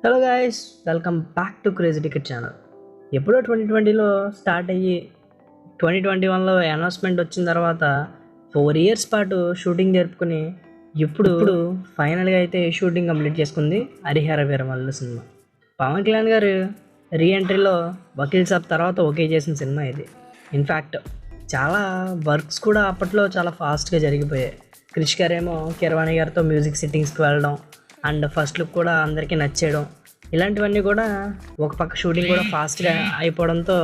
Hello guys, welcome back to crazy ticket channel. ఎప్పుడో 2020లో start అయ్యి 2021లో announcement వచ్చిన తర్వాత 4 ఇయర్స్ పాటు షూటింగ్ జరుపుకుని ఇప్పుడు ఫైనల్గా అయితే షూటింగ్ కంప్లీట్ చేసుకుంది హరిహర వీరమల్లు సినిమా. పవన్ కళ్యాణ్ గారు రీఎంట్రీలో వకీల్ సాబ్ తర్వాత ఓకే చేసిన సినిమా ఇది. ఇన్ఫ్యాక్ట్ చాలా వర్క్స్ కూడా అప్పట్లో చాలా ఫాస్ట్గా జరిగిపోయాయి. క్రిష్ గారేమో కిరవాణి గారితో మ్యూజిక్ సిట్టింగ్స్కి వెళ్ళడం అండ్ ఫస్ట్ లుక్ కూడా అందరికీ నచ్చేయడం, ఇలాంటివన్నీ కూడా ఒక పక్క షూటింగ్ కూడా ఫాస్ట్గా అయిపోవడంతో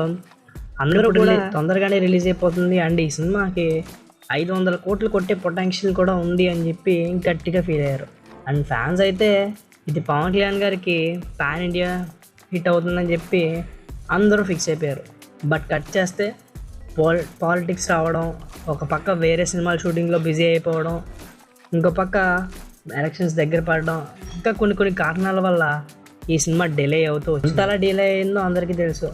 అందరూ కూడా తొందరగానే రిలీజ్ అయిపోతుంది అండ్ ఈ సినిమాకి 500 కోట్లు కొట్టే పొటెన్షియల్ కూడా ఉంది అని చెప్పి గట్టిగా ఫీల్ అయ్యారు. అండ్ ఫ్యాన్స్ అయితే ఇది పవన్ కళ్యాణ్ గారికి పాన్ ఇండియా హిట్ అవుతుందని చెప్పి అందరూ ఫిక్స్ అయిపోయారు. బట్ కట్ చేస్తే పాలిటిక్స్ రావడం, ఒక పక్క వేరే సినిమాల షూటింగ్లో బిజీ అయిపోవడం, ఇంకో పక్క ఎలక్షన్స్ దగ్గర పడడం, ఇంకా కొన్ని కారణాల వల్ల ఈ సినిమా డిలే అవుతూ ఇంతలా డిలే అయిందో అందరికీ తెలుసు.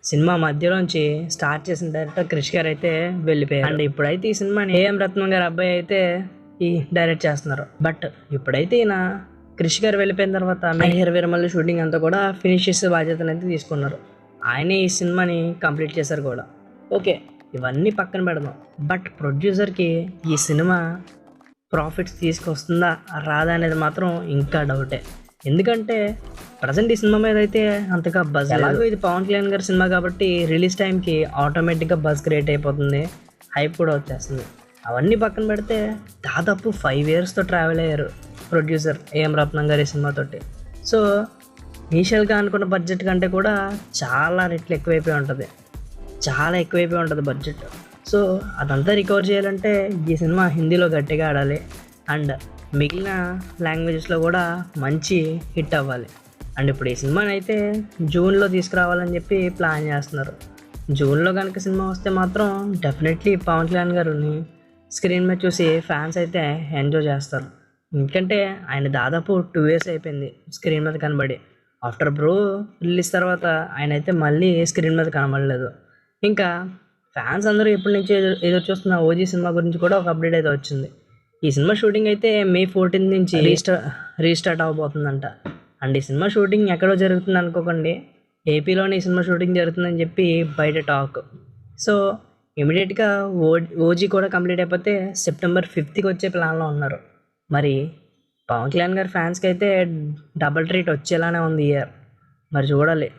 సినిమా మధ్యలోంచి స్టార్ట్ చేసిన డైరెక్టర్ క్రిష్ గారు అయితే వెళ్ళిపోయారు. అండ్ ఇప్పుడైతే ఈ సినిమాని ఏఎం రత్నం గారి అబ్బాయి అయితే ఈ డైరెక్ట్ చేస్తున్నారు. బట్ ఇప్పుడైతే ఈయన క్రిష్ గారు వెళ్ళిపోయిన తర్వాత హరిహర వీరమల్లు షూటింగ్ అంతా కూడా ఫినిష్ చేసే బాధ్యతను అయితే తీసుకున్నారు. ఆయనే ఈ సినిమాని కంప్లీట్ చేశారు కూడా. ఓకే, ఇవన్నీ పక్కన పెడదాం. బట్ ప్రొడ్యూసర్కి ఈ సినిమా ప్రాఫిట్స్ తీసుకొస్తుందా రాదా అనేది మాత్రం ఇంకా డౌటే. ఎందుకంటే ప్రజెంట్ ఈ సినిమా మీద అయితే అంతగా బజ్, ఎలాగో ఇది పవన్ కళ్యాణ్ గారి సినిమా కాబట్టి రిలీజ్ టైంకి ఆటోమేటిక్గా బజ్ క్రియేట్ అయిపోతుంది, హైప్ కూడా వచ్చేస్తుంది. అవన్నీ పక్కన పెడితే దాదాపు 5 ఇయర్స్తో ట్రావెల్ అయ్యారు ప్రొడ్యూసర్ ఏఎం రత్నం గారి సినిమాతోటి. సో ఇనీషియల్గా అనుకున్న బడ్జెట్ కంటే కూడా చాలా రెట్లు ఎక్కువైపోయి ఉంటుంది బడ్జెట్. సో అదంతా రికవర్ చేయాలంటే ఈ సినిమా హిందీలో గట్టిగా ఆడాలి అండ్ మిగిలిన లాంగ్వేజెస్లో కూడా మంచి హిట్ అవ్వాలి. అండ్ ఇప్పుడు ఈ సినిమాని అయితే జూన్లో తీసుకురావాలని చెప్పి ప్లాన్ చేస్తున్నారు. జూన్లో కనుక సినిమా వస్తే మాత్రం డెఫినెట్లీ పవన్ కళ్యాణ్ గారిని స్క్రీన్ మీద చూసి ఫ్యాన్స్ అయితే ఎంజాయ్ చేస్తారు. ఎందుకంటే ఆయన దాదాపు 2 ఇయర్స్ అయిపోయింది స్క్రీన్ మీద కనబడి. ఆఫ్టర్ బ్రో రిలీజ్ తర్వాత ఆయన అయితే మళ్ళీ స్క్రీన్ మీద కనబడలేదు. ఇంకా ఫ్యాన్స్ అందరూ ఎప్పటి నుంచి ఎదురు చూస్తున్న ఓజీ సినిమా గురించి కూడా ఒక అప్డేట్ అయితే వచ్చింది. ఈ సినిమా షూటింగ్ అయితే May 14 నుంచి రీస్టార్ట్ అవ్వబోతుందంట. అండ్ ఈ సినిమా షూటింగ్ ఎక్కడో జరుగుతుంది అనుకోకండి, ఏపీలోనే ఈ సినిమా షూటింగ్ జరుగుతుందని చెప్పి బయట టాక్. సో ఇమీడియట్గా ఓజీ కూడా కంప్లీట్ అయిపోతే సెప్టెంబర్ 5th వచ్చే ప్లాన్లో ఉన్నారు. మరి పవన్ కళ్యాణ్ గారి ఫ్యాన్స్కి అయితే డబుల్ ట్రీట్ వచ్చేలానే ఉంది ఇయర్. మరి చూడాలి,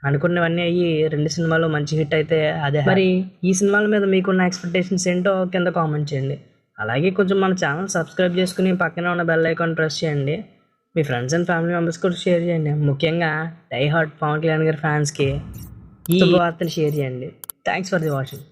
అనుకున్నవన్నీ అయ్యి 2 సినిమాలు మంచి హిట్ అయితే అదే. మరి ఈ సినిమాల మీద మీకున్న ఎక్స్పెక్టేషన్స్ ఏంటో కింద కామెంట్ చేయండి. అలాగే కొంచెం మన ఛానల్ సబ్స్క్రైబ్ చేసుకుని పక్కనే ఉన్న బెల్ ఐకాన్ ప్రెస్ చేయండి. మీ ఫ్రెండ్స్ అండ్ ఫ్యామిలీ మెంబర్స్ కూడా షేర్ చేయండి. ముఖ్యంగా డై హార్ట్ పవన్ కళ్యాణ్ గారి ఫ్యాన్స్కి ఈ వార్తని షేర్ చేయండి. Thanks for the watching.